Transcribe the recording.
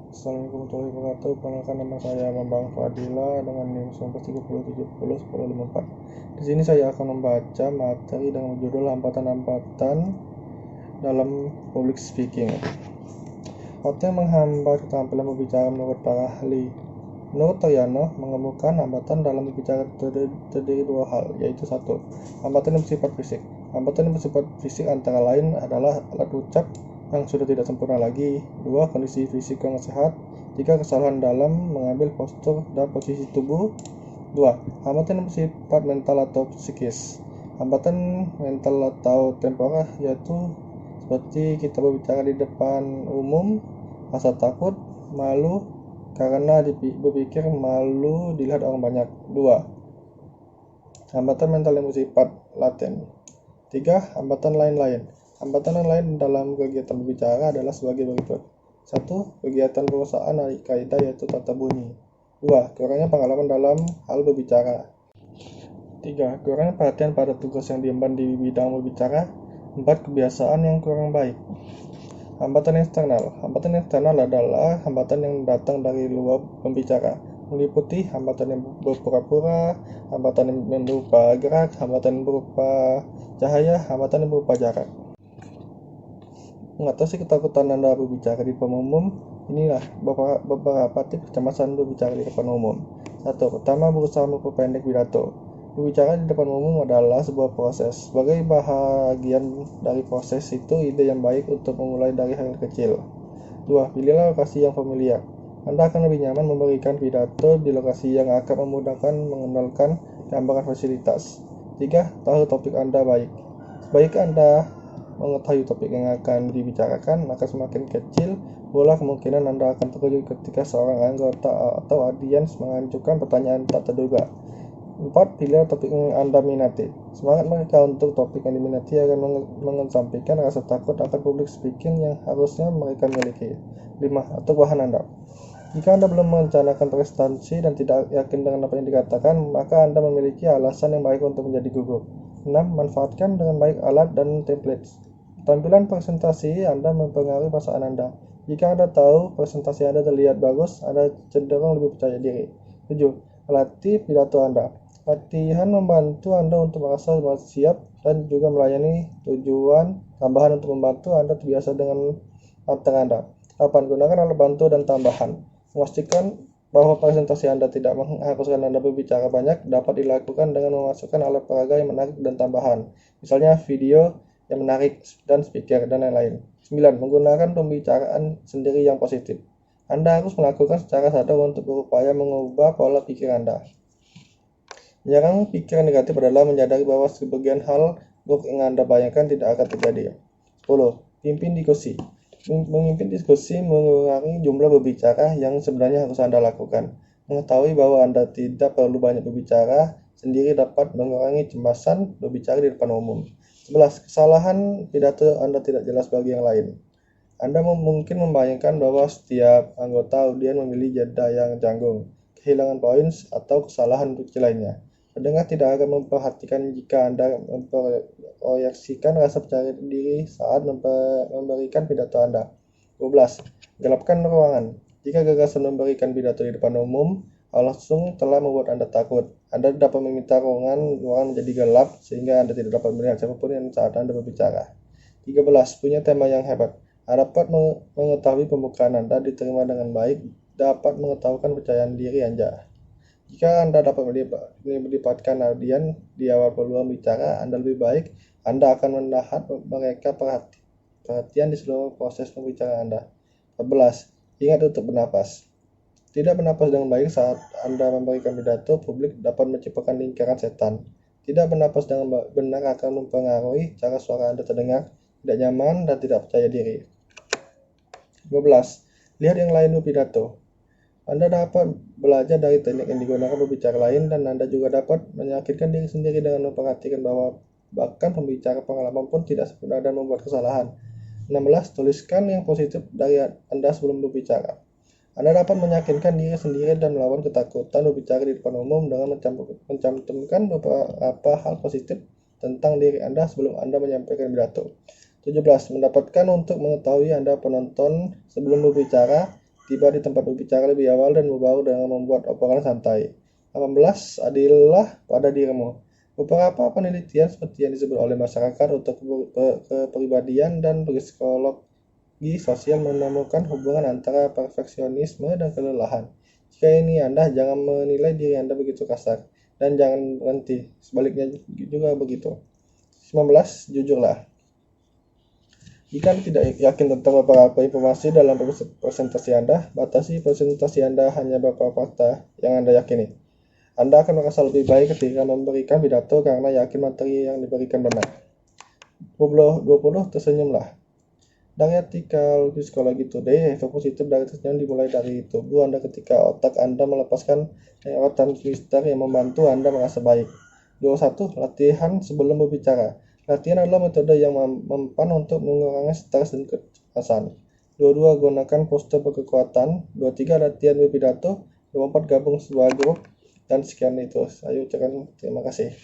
Assalamualaikum warahmatullahi wabarakatuh. Perkenalkan, nama saya Bambang Fadila dengan NIM 1930701054. Di sini saya akan membaca materi dengan judul hambatan-hambatan dalam public speaking. Faktor yang menghambat keterampilan berbicara menurut para ahli. Menurut Toyano, mengemukakan hambatan dalam berbicara terdiri dua hal, yaitu satu, hambatan yang bersifat fisik. Hambatan yang bersifat fisik antara lain adalah alat ucap yang sudah tidak sempurna lagi. 2. Kondisi fisik yang sehat. 3. Kesalahan dalam mengambil postur dan posisi tubuh. 2. Hambatan yang bersifat mental atau psikis. Hambatan mental atau temporer yaitu seperti kita berbicara di depan umum, rasa takut, malu karena berpikir malu dilihat orang banyak. 2. Hambatan mental yang bersifat laten. 3. Hambatan lain-lain. Hambatan yang lain dalam kegiatan berbicara adalah sebagai berikut. 1. Kegiatan perusahaan kaidah yaitu tata bunyi. 2. Kurangnya pengalaman dalam hal berbicara. 3. Kurangnya perhatian pada tugas yang diemban di bidang berbicara. 4. Kebiasaan yang kurang baik. Hambatan eksternal. Hambatan eksternal adalah hambatan yang datang dari luar pembicara, meliputi hambatan yang berpura-pura, hambatan yang berupa gerak, hambatan yang berupa cahaya, hambatan yang berupa jarak. Mengatasi ketakutan Anda berbicara di depan umum, inilah beberapa tips kecemasan berbicara di depan umum. 1. Pertama, berusaha memperpendek pidato. Berbicara di depan umum adalah sebuah proses. Sebagai bahagian dari proses itu, ide yang baik untuk memulai dari hal kecil. 2. Pilihlah lokasi yang familiar. Anda akan lebih nyaman memberikan pidato di lokasi yang akan memudahkan mengenalkan gambaran fasilitas. 3. Tahu topik Anda baik. Sebaiknya Anda mengetahui topik yang akan dibicarakan, maka semakin kecil pula kemungkinan Anda akan terkejut ketika seorang anggota atau audiens mengajukan pertanyaan tak terduga. 4. Pilih topik yang Anda minati. Semangat mereka untuk topik yang diminati akan mengesampingkan rasa takut akan public speaking yang harusnya mereka miliki. 5. Atur bahan Anda. Jika Anda belum merencanakan presentasi dan tidak yakin dengan apa yang dikatakan, maka Anda memiliki alasan yang baik untuk menjadi gugup. 6. Manfaatkan dengan baik alat dan templates. Tampilan presentasi Anda mempengaruhi perasaan Anda. Jika Anda tahu presentasi Anda terlihat bagus, Anda cenderung lebih percaya diri. 7. Latih pidato Anda. Latihan membantu Anda untuk merasa siap dan juga melayani tujuan tambahan untuk membantu Anda terbiasa dengan materi Anda. 8. Gunakan alat bantu dan tambahan. Memastikan bahwa presentasi Anda tidak mengharuskan Anda berbicara banyak dapat dilakukan dengan memasukkan alat peraga yang menarik dan tambahan. Misalnya video yang menarik dan speaker dan lain-lain. 9. Menggunakan pembicaraan sendiri yang positif. Anda harus melakukan secara sadar untuk berupaya mengubah pola pikir Anda. Menyerang pikiran negatif adalah menyadari bahwa sebagian hal buruk yang Anda bayangkan tidak akan terjadi. 10. Pimpin diskusi. Memimpin diskusi mengurangi jumlah berbicara yang sebenarnya harus Anda lakukan. Mengetahui bahwa Anda tidak perlu banyak berbicara sendiri dapat mengurangi cemasan berbicara di depan umum. 11. Kesalahan pidato Anda tidak jelas bagi yang lain. Anda mungkin membayangkan bahwa setiap anggota audiens memilih jeda yang canggung, kehilangan poin, atau kesalahan kecil lainnya. Pendengar tidak akan memperhatikan jika Anda memproyeksikan rasa percaya diri saat memberikan pidato Anda. 12. Gelapkan ruangan. Jika gagasan memberikan pidato di depan umum langsung telah membuat Anda takut, Anda dapat meminta ruangan menjadi gelap sehingga Anda tidak dapat melihat siapapun yang saat Anda berbicara. 13. Punya tema yang hebat. Anda dapat mengetahui pembukaan Anda diterima dengan baik, dapat mengetahukan kepercayaan diri Anda. Jika Anda dapat melibatkan audiens di awal peluang bicara Anda lebih baik, Anda akan menahan mereka perhatian di seluruh proses pembicaraan Anda. 14. Ingat untuk bernapas. Tidak bernapas dengan baik saat Anda memberikan pidato publik dapat menciptakan lingkaran setan. Tidak bernapas dengan benar akan mempengaruhi cara suara Anda terdengar, tidak nyaman, dan tidak percaya diri. 15. Lihat yang lain berpidato. Anda dapat belajar dari teknik yang digunakan pembicara lain dan Anda juga dapat meyakinkan diri sendiri dengan memperhatikan bahwa bahkan pembicara pengalaman pun tidak sempurna dan membuat kesalahan. 16. Tuliskan yang positif dari Anda sebelum berbicara. Anda dapat meyakinkan diri sendiri dan melawan ketakutan berbicara di depan umum dengan mencantumkan beberapa hal positif tentang diri Anda sebelum Anda menyampaikan pidato. 17. Mendapatkan untuk mengetahui Anda penonton sebelum berbicara. Tiba di tempat berbicara lebih awal dan berbaur dengan membuat obrolan santai. 18. Adillah pada dirimu. Beberapa penelitian seperti yang disebut oleh masyarakat untuk kepribadian dan psikologi sosial menemukan hubungan antara perfeksionisme dan kelelahan. Jika ini Anda, jangan menilai diri Anda begitu kasar, dan jangan berhenti. Sebaliknya juga begitu. 19. Jujurlah. Jika Anda tidak yakin tentang beberapa informasi dalam presentasi Anda, batasi presentasi Anda hanya beberapa fakta yang Anda yakini. Anda akan merasa lebih baik ketika memberikan pidato karena yakin materi yang diberikan benar. 20. Tersenyumlah. Dari artikel Psikologi Today, efek positif dari tersenyum dimulai dari tubuh Anda ketika otak Anda melepaskan neurotransmitter yang membantu Anda merasa baik. 21. Latihan sebelum berbicara. Latihan adalah metode yang mempan untuk mengurangi stres dan kecemasan. 22. Gunakan postur berkekuatan. 23. Latihan berpidato. 24. Gabung sebuah grup. Dan sekian itu. Ayo, terima kasih.